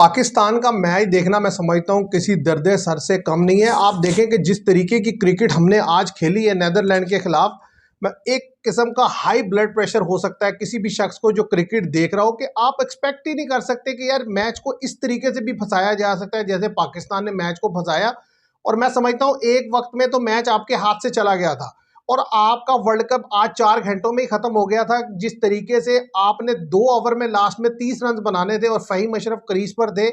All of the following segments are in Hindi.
पाकिस्तान का मैच देखना मैं समझता हूँ किसी दर्द सर से कम नहीं है। आप देखें कि जिस तरीके की क्रिकेट हमने आज खेली है नेदरलैंड के खिलाफ, मैं एक किस्म का हाई ब्लड प्रेशर हो सकता है किसी भी शख्स को जो क्रिकेट देख रहा हो कि आप एक्सपेक्ट ही नहीं कर सकते कि यार मैच को इस तरीके से भी फंसाया जा सकता है जैसे पाकिस्तान ने मैच को फंसाया। और मैं समझता हूँ एक वक्त में तो मैच आपके हाथ से चला गया था और आपका वर्ल्ड कप आज 4 घंटों में ही खत्म हो गया था। जिस तरीके से आपने 2 ओवर में लास्ट में 30 रन बनाने थे और फहीम अशरफ क्रीज पर थे,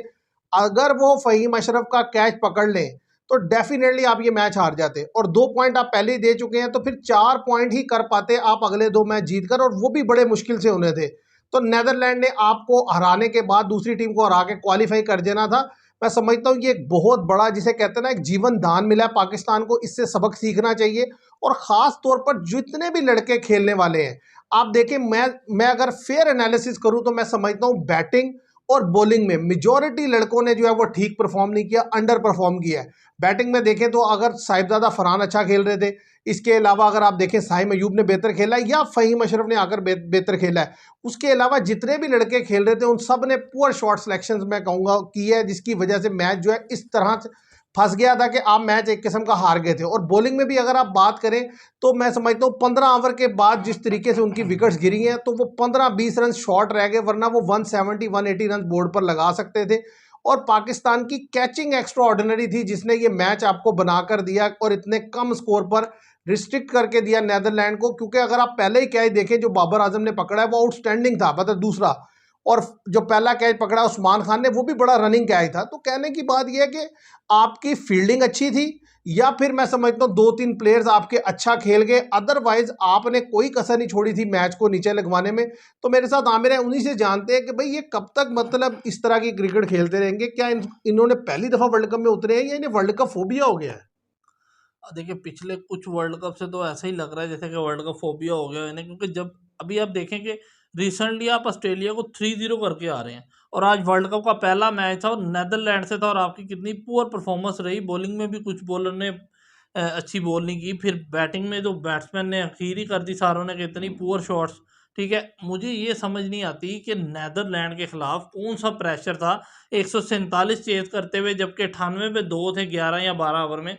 अगर वो फहीम अशरफ का कैच पकड़ लें तो डेफिनेटली आप ये मैच हार जाते और 2 पॉइंट आप पहले ही दे चुके हैं, तो फिर 4 पॉइंट ही कर पाते आप अगले 2 मैच जीतकर, और वो भी बड़े मुश्किल से होने थे। तो नेदरलैंड ने आपको हराने के बाद दूसरी टीम को हरा के क्वालिफाई कर देना था। मैं समझता हूँ ये एक बहुत बड़ा, जिसे कहते हैं ना, एक जीवन दान मिला है पाकिस्तान को। इससे सबक सीखना चाहिए और ख़ास तौर पर जितने भी लड़के खेलने वाले हैं, आप देखें, मैं अगर फेयर एनालिसिस करूं तो मैं समझता हूं बैटिंग और बॉलिंग में मेजॉरिटी लड़कों ने जो है वो ठीक परफॉर्म नहीं किया, अंडर परफॉर्म किया है। बैटिंग में देखें तो अगर साहिबजादा फरहान अच्छा खेल रहे थे, इसके अलावा अगर आप देखें साइम अयूब ने बेहतर खेला है या फहीम अशरफ ने आकर बेहतर खेला है। उसके अलावा जितने भी लड़के खेल रहे थे उन सब ने पुअर शॉट सिलेक्शंस मैं कहूँगा की है, जिसकी वजह से मैच जो है इस तरह से फंस गया था कि आप मैच एक किस्म का हार गए थे। और बॉलिंग में भी अगर आप बात करें तो मैं समझता हूँ 15 ओवर के बाद जिस तरीके से उनकी विकेट्स गिरी हैं तो वो 15-20 रन शॉर्ट रह गए, वरना वो 170-180 रन बोर्ड पर लगा सकते थे। और पाकिस्तान की कैचिंग एक्स्ट्रा ऑर्डिनरी थी जिसने ये मैच आपको बनाकर दिया और इतने कम स्कोर पर रिस्ट्रिक्ट करके दिया नेदरलैंड को। क्योंकि अगर आप पहले ही कैच देखें जो बाबर आजम ने पकड़ा है वो आउटस्टैंडिंग था, मतलब दूसरा, और जो पहला कैच पकड़ा उस्मान खान ने वो भी बड़ा रनिंग कैच था। तो कहने की बात यह है कि आपकी फील्डिंग अच्छी थी या फिर मैं समझता हूँ 2-3 प्लेयर्स आपके अच्छा खेल गए, अदरवाइज आपने कोई कसर नहीं छोड़ी थी मैच को नीचे लगवाने में। तो मेरे साथ आमिर है, उन्हीं से जानते हैं कि भाई ये कब तक मतलब इस तरह की क्रिकेट खेलते रहेंगे। क्या इन्होंने पहली दफा वर्ल्ड कप में उतरे हैं या इन्हें वर्ल्ड कप फोबिया हो गया है? देखिए, पिछले कुछ वर्ल्ड कप से तो ऐसा ही लग रहा है जैसे कि वर्ल्ड कप फोबिया हो गया है इन्हें, क्योंकि जब अभी आप देखें कि रिसेंटली आप ऑस्ट्रेलिया को 3-0 करके आ रहे हैं और आज वर्ल्ड कप का पहला मैच था और नेदरलैंड से था, और आपकी कितनी पुअर परफॉर्मेंस रही। बॉलिंग में भी कुछ बॉलर ने अच्छी बॉल नहीं की, फिर बैटिंग में जो बैट्समैन ने आखिर ही कर दी सारों ने, कितनी पुअर शॉट्स। ठीक है, मुझे ये समझ नहीं आती कि नेदरलैंड के खिलाफ कौन सा प्रेशर था 147 चेज करते हुए, जबकि 98 पे 2 थे 11 या 12 ओवर में।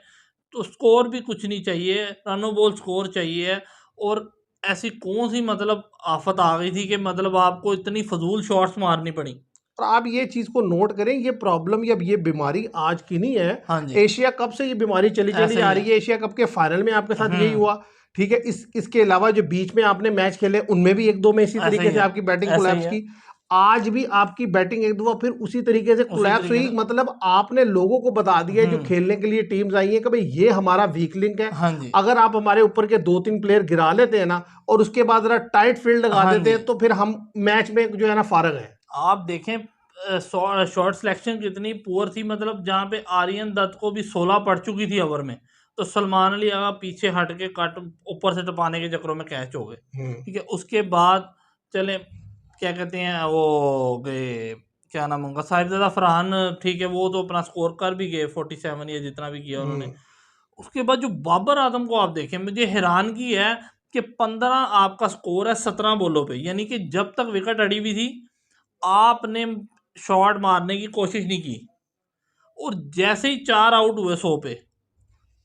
तो स्कोर भी कुछ नहीं चाहिए, रनो बॉल स्कोर चाहिए। और ऐसी कौन सी मतलब आफत आ गई थी कि मतलब आपको इतनी फजूल शॉट्स मारनी पड़ी। और आप ये चीज़ को नोट करें, ये प्रॉब्लम या ये बीमारी आज की नहीं है। हाँ जी, एशिया कप से ये बीमारी चली चली ऐसा ही आ है। रही है। एशिया कप के फाइनल में आपके साथ यही हम्म। हुआ। ठीक है, इसके अलावा जो बीच में आपने मैच खेले उनमें भी एक दो में इसी ऐसा तरीके ही से है। आपकी बैटिंग ऐसा ही कोलैप्स है। की। आज भी आपकी बैटिंग एक दो फिर उसी तरीके से उसी कोलैप्स तरीके हुई। से। मतलब आपने लोगों को बता दिया है जो हम्म। खेलने के लिए टीम्स आई हैं कि भाई ये हमारा वीक लिंक है। हाँ जी। अगर आप हमारे ऊपर के 2-3 प्लेयर गिरा लेते हैं ना और उसके बाद जरा टाइट फील्ड लगा हाँ देते जी, हैं तो फिर हम मैच में जो है ना फारग है। आप देखें शॉर्ट सिलेक्शन कितनी पुअर थी, मतलब जहाँ पे आर्यन दत्त को भी 16 पड़ चुकी थी ओवर में, तो सलमान अली आगा पीछे हट के कट ऊपर से टपाने के चक्करों में कैच हो गए। हम्म। ठीक है, उसके बाद चले, क्या कहते हैं वो गए, क्या नाम उनका, साहिबजादा फरहान। ठीक है, वो तो अपना स्कोर कर भी गए 47 या जितना भी किया उन्होंने। हम्म। उसके बाद जो बाबर आजम को आप देखें, मुझे हैरानगी है कि 15 आपका स्कोर है 17 बॉलों पे, यानी कि जब तक विकेट अड़ी हुई थी आपने शॉट मारने की कोशिश नहीं की, और जैसे ही 4 आउट हुए 100 पे,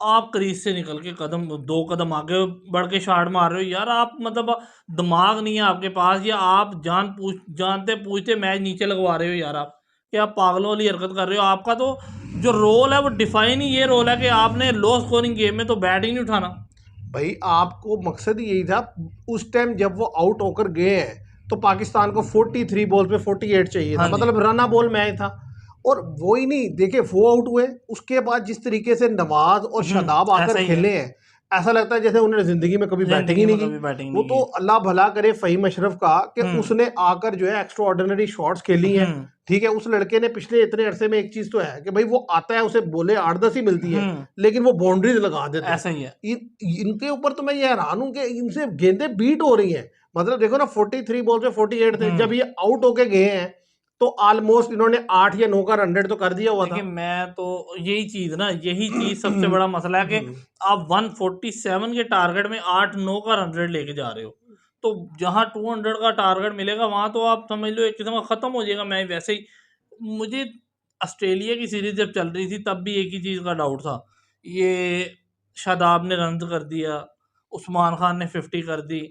आप क्रीज से निकल के कदम 2 कदम आगे बढ़ के शॉट मार रहे हो। यार आप मतलब दिमाग नहीं है आपके पास, या आप जानते पूछते मैच नीचे लगवा रहे हो। यार आप क्या पागलों वाली हरकत कर रहे हो। आपका तो जो रोल है वो डिफाइन ही ये रोल है कि आपने लो स्कोरिंग गेम में तो बैट ही नहीं उठाना। भाई आपको मकसद ही यही था उस टाइम जब वो आउट होकर गए हैं तो पाकिस्तान को 43 बॉल पे 48 चाहिए था, हाँ जी। मतलब रना बॉल मैच था। और वो ही नहीं देखे, वो आउट हुए। उसके बाद जिस तरीके से नवाज और शादाब आकर ऐसा ही है। खेले हैं, ऐसा लगता है जैसे उन्होंने जिंदगी में कभी बैटिंग ही जिंदगी नहीं में की। कभी बैटिंग वो नहीं तो की। अल्लाह भला करे फहीम अशरफ का कि हम्म। उसने आकर जो है एक्स्ट्रा ऑर्डिनरी शॉट्स खेली हैं। हम्म। ठीक है, उस लड़के ने पिछले इतने अरसे में एक चीज तो है कि भाई वो आता है, उसे बोले 8-10 ही मिलती है, हम्म। लेकिन वो बाउंड्रीज लगा देते हैं। ऐसा ही है। इनके ऊपर तो मैं ये हैरान हूं कि इनसे गेंदें बीट हो रही हैं। मतलब देखो ना, 43 बॉल पे 48 थे, जब हम्म। ये आउट होके गए हैं तो ऑलमोस्ट इन्होंने 8 या 9 का रन रेट तो कर दिया हुआ था। देखिए, मैं तो यही चीज सबसे बड़ा मसला है कि आप 147 के टारगेट में 8-9 का रन रेट लेके जा रहे हो। तो जहां 200 का टारगेट मिलेगा वहां तो आप समझ लो एक किस्म का खत्म हो जाएगा मैच वैसे ही। मुझे ऑस्ट्रेलिया की सीरीज जब चल रही थी तब भी एक ही चीज़ का डाउट था, ये शादाब ने रन कर दिया, उस्मान खान ने 50 कर दी,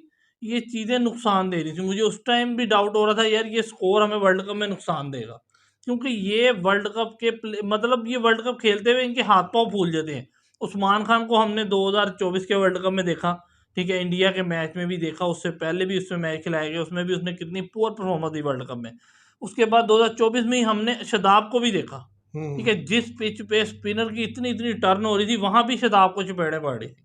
ये चीज़ें नुकसान दे रही थी। मुझे उस टाइम भी डाउट हो रहा था यार ये स्कोर हमें वर्ल्ड कप में नुकसान देगा, क्योंकि ये वर्ल्ड कप के मतलब ये वर्ल्ड कप खेलते हुए इनके हाथ पाँव फूल जाते हैं। उस्मान खान को हमने 2024 के वर्ल्ड कप में देखा, ठीक है, इंडिया के मैच में भी देखा, उससे पहले भी उसमें मैच खिलाए गए, उसमें भी उसने कितनी poor performance the world cup में। उसके बाद 2024 में ही हमने शादाब को भी देखा, ठीक है, जिस पिच पे स्पिनर की इतनी इतनी टर्न हो रही थी वहां भी शादाब को चपेड़े पड़ रही थी।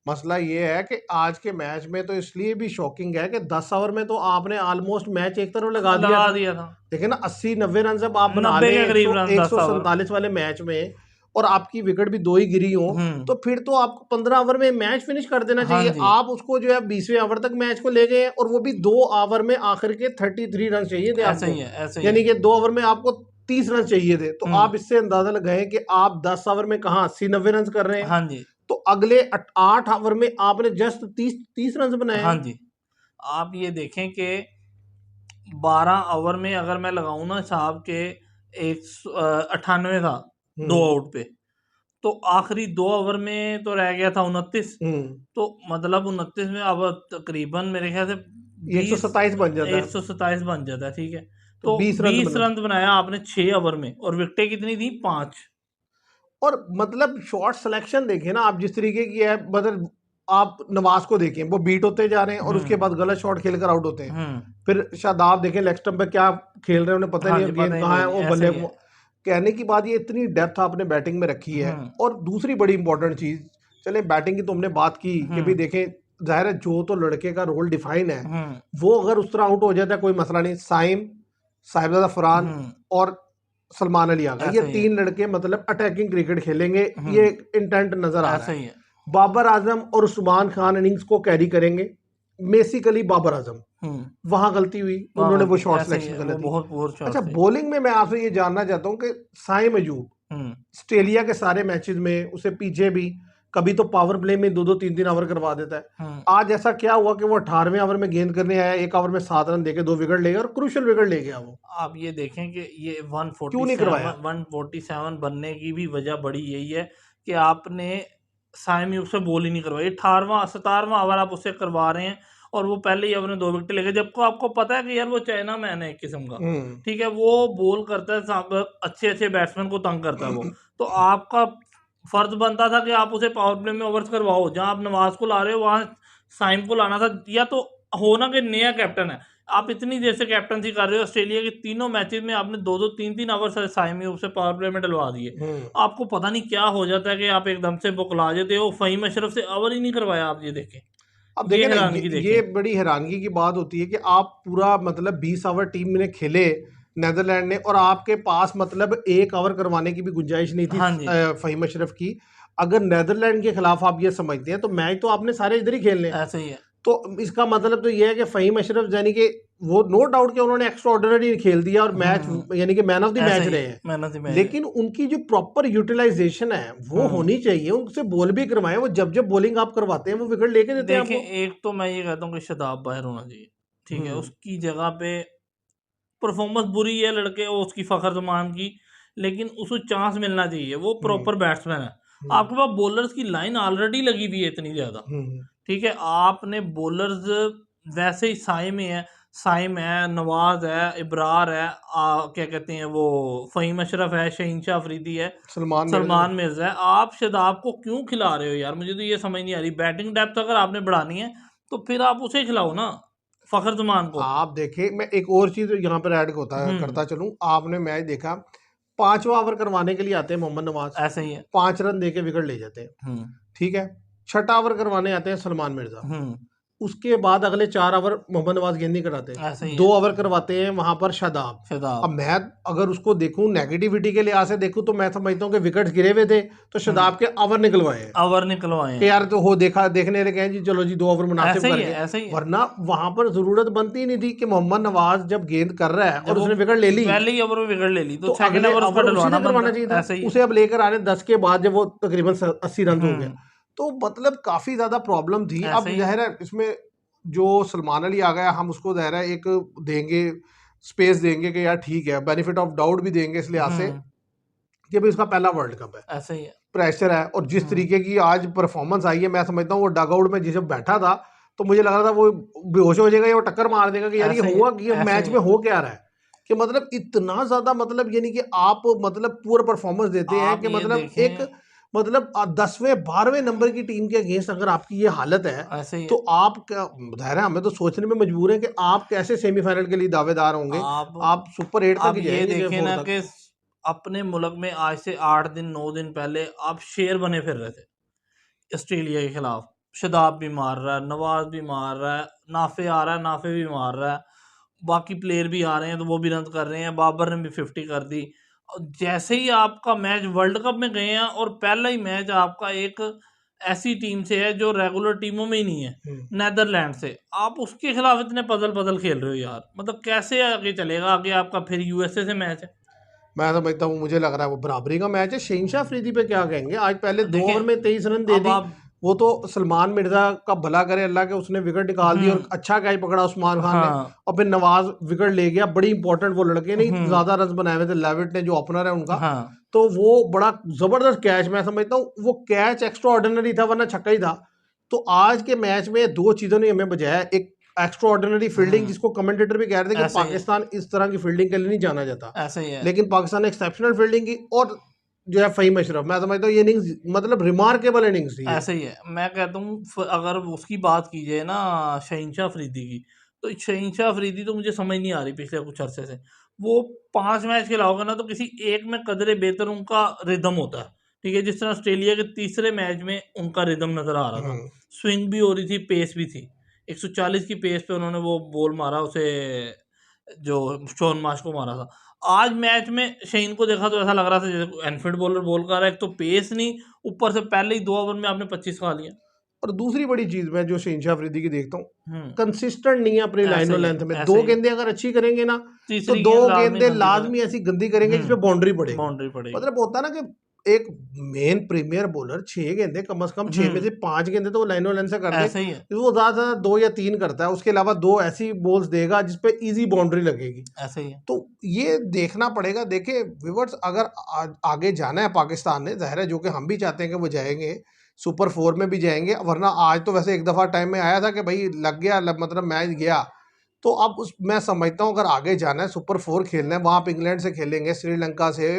मसला ये है कि आज के मैच में तो इसलिए भी शॉकिंग है कि 10 ओवर में तो आपने ऑलमोस्ट मैच एक तरफ लगा दिया था। देखिए ना 80-90 रन जब आप बना 90 लें के करीब रन 147 वाले मैच में और आपकी विकेट भी 2 ही गिरी हो, तो फिर तो आपको 15 ओवर में मैच फिनिश कर देना हाँ चाहिए। जी। आप उसको जो है 20वें ओवर तक मैच को ले गए और वो भी 2 ओवर में आखिर के 33 रन चाहिए थे ऐसा ही है, ऐसा आपको, ही यानी है। कि 2 ओवर में आपको 30 रन चाहिए थे। तो आप इससे अंदाजा लगाएं कि आप 10 ओवर में कहाँ 80-90 रन कर रहे हैं। हाँ जी। तो अगले 8 ओवर में आपने जस्ट 30 रन बनाए हाँ हैं। जी। आप ये देखें कि 12 ओवर में अगर मैं लगाऊं ना हिसाब के 198 था 2 आउट पे, तो आखिरी 2 ओवर में तो रह गया था 29, तो मतलब 29 में अब तकरीबन मेरे ख्याल से 127 बन जाता है। 127 बन जाता है, ठीक है। तो तो 20 20 रन बनाया आपने 6 ओवर में और विकेटें कितनी थी 5। और मतलब शॉट सिलेक्शन देखिए ना आप जिस तरीके की है, मतलब आप नवाज को देखें वो बीट होते जा रहे हैं और उसके बाद गलत शॉट खेलकर आउट होते हैं। फिर शादाब देखें लेग स्टंप पे क्या खेल रहे हैं उन्हें पता नहीं है, गेंद कहाँ है, वो बल्ले कहने की बात ये इतनी डेप्थ आपने बैटिंग में रखी है। और दूसरी बड़ी इंपॉर्टेंट चीज, चले बैटिंग की तो हमने बात की कि भाई देखें जाहिर है जो तो लड़के का रोल डिफाइन है वो अगर उस तरह आउट हो जाता है कोई मसला नहीं। साइम, साहिबजादा फरहान और सलमान अली आगा, ये 3 लड़के मतलब अटैकिंग क्रिकेट खेलेंगे, ये इंटेंट नजर आ रहा है। बाबर आजम और उस्मान खान इनिंग्स को कैरी करेंगे। बेसिकली बाबर आजम वहां गलती हुई, उन्होंने वो शॉट सिलेक्शन गलत की। अच्छा, बॉलिंग में मैं आपसे ये जानना चाहता हूँ कि साइम अयूब ऑस्ट्रेलिया के सारे मैचेस में, उसे पीछे भी कभी तो पावर प्ले में 2-2 3-3 ओवर करवा देता है। आज ऐसा क्या हुआ कि वो 18वें ओवर में गेंद करने आया, 1 ओवर में 7 रन देके 2 विकेट ले गया और क्रूशियल विकेट ले गया वो। आप ये देखें कि ये क्यों नहीं करवाया? 147 बनने की भी वजह बड़ी यही है कि आपने साइम यूब से बॉल ही नहीं करवाई। 18वां 17वां ओवर आप उससे करवा रहे हैं और वो पहले ही अपने 2 विकेट लेके, जबको आपको पता है कि यार वो चाइना मैन है एक किस्म का, ठीक है, वो बॉल करता है अच्छे अच्छे बैट्समैन को तंग करता है वो। तो आपका फर्ज बनता था कि आप उसे पावर प्ले में ओवर्स करवाओ। जहां आप नवाज को ला रहे हो वहां साइम को लाना था, या तो होना कि नया कैप्टन है, आप इतनी देर से कैप्टनसी कर रहे हो, ऑस्ट्रेलिया के तीनों मैचेस में आपने 2-2 3-3 ओवर साइम यूब से पावर प्ले में डलवा दिए। आपको पता नहीं क्या हो जाता है कि आप एकदम से बुकला जाते हो। फहीम अशरफ से ओवर ही नहीं करवाया, आप ये देखें। अब देखें ना ये बड़ी हैरानगी की बात होती है कि आप पूरा मतलब 20 ओवर टीम ने खेले नेदरलैंड ने और आपके पास मतलब 1 ओवर करवाने की भी गुंजाइश नहीं थी फहीम अशरफ की। अगर नेदरलैंड के खिलाफ आप ये समझते हैं तो मैच तो आपने सारे इधर ही खेलने, ऐसा ही है। तो इसका मतलब तो ये है कि फहीम अशरफ यानी कि वो नो डाउट कि उन्होंने एक्स्ट्रा ऑर्डिनरी खेल दिया और मैच यानी कि मैन ऑफ द मैच रहे हैं, लेकिन उनकी जो प्रॉपर यूटिलाइजेशन है वो होनी चाहिए। उनसे बॉल भी करवाएं, वो जब जब बॉलिंग आप करवाते हैं वो विकेट लेके देते हैं आपको। एक तो मैं ये कहता हूँ कि शादाब बाहर होना चाहिए, ठीक है, उसकी जगह पे परफॉर्मेंस बुरी है लड़के उसकी फखर जमान की, लेकिन उसको चांस मिलना चाहिए। वो प्रॉपर बैट्समैन है। आपके पास बॉलर्स की लाइन ऑलरेडी लगी हुई है इतनी ज्यादा, ठीक है, आपने बॉलर्स वैसे ही साइम है, साइम है, नवाज है, इब्रार है, क्या कहते हैं वो फहीम अशरफ है, शहीन शाह अफरीदी है, सलमान मिर्जा है। आप शादाब को क्यों खिला रहे हो यार? मुझे तो ये समझ नहीं आ रही। बैटिंग डेप्थ अगर आपने बढ़ानी है तो फिर आप उसे खिलाओ ना, फखर जमान को। आप देखें, मैं एक और चीज यहाँ पर ऐड करता चलूं, आपने मैच देखा 5वां ओवर करवाने के लिए आते हैं मोहम्मद नवाज, ऐसे ही है, 5 रन देके विकेट ले जाते हैं, ठीक है। 6वां ओवर करवाने आते हैं सलमान मिर्जा, उसके बाद अगले 4 ओवर मोहम्मद नवाज गेंद नहीं कराते, 2 ओवर करवाते हैं वहां पर शादाब। अब मैं अगर उसको देखूं नेगेटिविटी के लिहाज से देखूं तो मैं समझता हूं कि विकेट गिरे हुए थे तो शादाब के ओवर निकलवाए कि यार तो हो देखने लगे हैं जी, चलो जी 2 ओवर मुनासिब करके, वरना वहां पर जरूरत बनती ही नहीं थी कि मोहम्मद नवाज जब गेंद कर रहा है और उसने विकेट ले ली, पहले ही ओवर में विकेट ले ली, तो अगले ओवर करवाना चाहिए था। उसे अब लेकर आने 10 के बाद जब वो तकरीबन 80 रन हो गया, तो मतलब काफी ज्यादा प्रॉब्लम थी। अब जाहिर है इसमें जो सलमान अली आ गया, हम उसको जाहिर है एक देंगे स्पेस देंगे कि यार ठीक है, बेनिफिट ऑफ डाउट भी देंगे इस लिहाज से कि भाई इसका पहला वर्ल्ड कप है, ऐसे ही है। प्रेशर है। और जिस तरीके की आज परफॉर्मेंस आई है, मैं समझता हूँ वो डगआउट में जब बैठा था तो मुझे लग रहा था वो बेहोश हो जाएगा या वो टक्कर मार देगा कि यार ये हुआ कि ये मैच में हो क्या रहा है, कि मतलब इतना ज्यादा, मतलब यानी कि आप मतलब पूरा परफॉर्मेंस देते हैं कि मतलब एक मतलब 10वें 12वें नंबर की टीम के अगेंस्ट अगर आपकी ये हालत है तो आप क्या धैर्य, हमें तो सोचने में मजबूर है कि आप कैसे सेमीफाइनल के लिए दावेदार होंगे। आप सुपर 8 तक ये देखें ना कि अपने मुल्क में आज से 8 दिन 9 दिन पहले आप शेर बने फिर रहे थे ऑस्ट्रेलिया के खिलाफ। शदाब भी मार रहा है, नवाज भी मार रहा है, नाफे आ रहा है, नाफे भी मार रहा है, बाकी प्लेयर भी आ रहे हैं तो वो भी रन कर रहे हैं, बाबर ने भी 50 कर दी। जैसे ही आपका मैच वर्ल्ड कप में गए हैं और पहला ही मैच आपका एक ऐसी टीम से है जो रेगुलर टीमों में ही नहीं है, नेदरलैंड से, आप उसके खिलाफ इतने पजल खेल रहे हो यार, मतलब कैसे आगे चलेगा? आगे आपका फिर यूएसए से मैच है। मैं समझता हूँ, मुझे लग रहा है वो बराबरी का मैच है। शहनशाह अफरीदी पे क्या कहेंगे? आज पहले 2 ओवर में 23 रन दे दी। वो तो सलमान मिर्जा का भला करे अल्लाह के, उसने विकेट निकाल दी और अच्छा कैच पकड़ा उस्मान खान ने। और फिर नवाज विकेट ले गया, बड़ी इंपॉर्टेंट, वो लड़के नहीं ज्यादा रन बनाए हुए थे, लेविट ने जो ओपनर है उनका, तो वो बड़ा जबरदस्त कैच, मैं समझता हूँ वो कैच एक्स्ट्रा ऑर्डिनरी था, वरना छक्का ही था। तो आज के मैच में 2 चीजों ने हमें बजाया, एक एक्स्ट्रा ऑर्डिनरी फील्डिंग, जिसको कमेंटेटर भी कह रहे थे कि पाकिस्तान इस तरह की फील्डिंग के लिए नहीं जाना जाता, ऐसे ही है। लेकिन पाकिस्तान ने एक्सेप्शनल फील्डिंग की। और जो है फ़हीम अशरफ, मैं समझता हूँ ये इनिंग्स मतलब रिमार्केबल इनिंग्स थी। ऐसे ही है, मैं कहता हूँ अगर उसकी बात की जाए ना शहनशाह अफरीदी की, तो शहनशाह अफरीदी तो मुझे समझ नहीं आ रही पिछले कुछ अरसे से। वो 5 मैच खिलाओगे ना तो किसी एक में कदरे बेहतर उनका रिदम होता है, ठीक है, जिस तरह ऑस्ट्रेलिया के तीसरे मैच में उनका रिदम नजर आ रहा था, स्विंग भी हो रही थी, पेस भी थी, 140 की पेस पे उन्होंने वो बॉल मारा, उसे जो शॉन मार्श को मारा था। आज मैच में शहीन को देखा तो ऐसा लग रहा था जैसे एनफील्ड बॉलर बॉल कर रहा है, एक तो पेस नहीं, ऊपर से पहले ही 2 ओवर में आपने 25 खा लिया। और दूसरी बड़ी चीज मैं जो शहनशाह अफरीदी की देखता हूँ, कंसिस्टेंट नहीं है अपनी लाइन और लेंथ में। 2 गेंदें अगर अच्छी करेंगे ना तो 2 गेंदें लाजमी ऐसी गंदी करेंगे जिसपे बाउंड्री पड़ेगी। मतलब होता है ना कि एक मेन प्रीमियर बॉलर 6 गेंदे कम से कम, 6 में से 5 गेंदे तो वो लाइन और लेंथ से कर दे, वो ज्यादा 2 या 3 करता है, उसके अलावा 2 ऐसी बॉल्स देगा जिसपे इजी बाउंड्री लगेगी। ऐसे ही है। तो ये देखना पड़ेगा। देखे व्यूअर्स, अगर आगे जाना है पाकिस्तान ने, जाहिर है जो कि हम भी चाहते हैं कि वो जाएंगे, सुपर 4 में भी जाएंगे, वरना आज तो वैसे एक दफ़ा टाइम में आया था कि भाई लग गया, मतलब मैच गया। तो अब मैं समझता हूँ अगर आगे जाना है, सुपर 4 खेलना है, वहाँ आप इंग्लैंड से खेलेंगे, श्रीलंका से,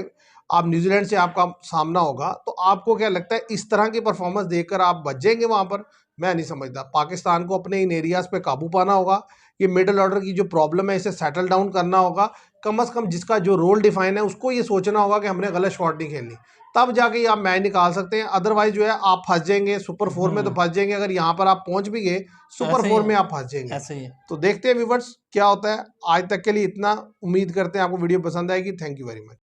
आप न्यूजीलैंड से आपका सामना होगा, तो आपको क्या लगता है इस तरह की परफॉर्मेंस देखकर आप बच जाएंगे वहाँ पर? मैं नहीं समझता। पाकिस्तान को अपने इन एरियाज़ पे काबू पाना होगा, ये मिडिल ऑर्डर की जो प्रॉब्लम है इसे सेटल डाउन करना होगा। कम से कम जिसका जो रोल डिफाइन है उसको ये सोचना होगा कि हमने गलत शॉट नहीं खेलनी, तब जाके आप मैच निकाल सकते हैं। अदरवाइज जो है आप फंस जाएंगे सुपर 4 में, तो फंस जाएंगे। अगर यहाँ पर आप पहुंच भी गए सुपर 4 में, आप फंस जाएंगे। ऐसे ही है। तो देखते हैं व्यूअर्स क्या होता है। आज तक के लिए इतना, उम्मीद करते हैं आपको वीडियो पसंद आएगी। Thank you very much.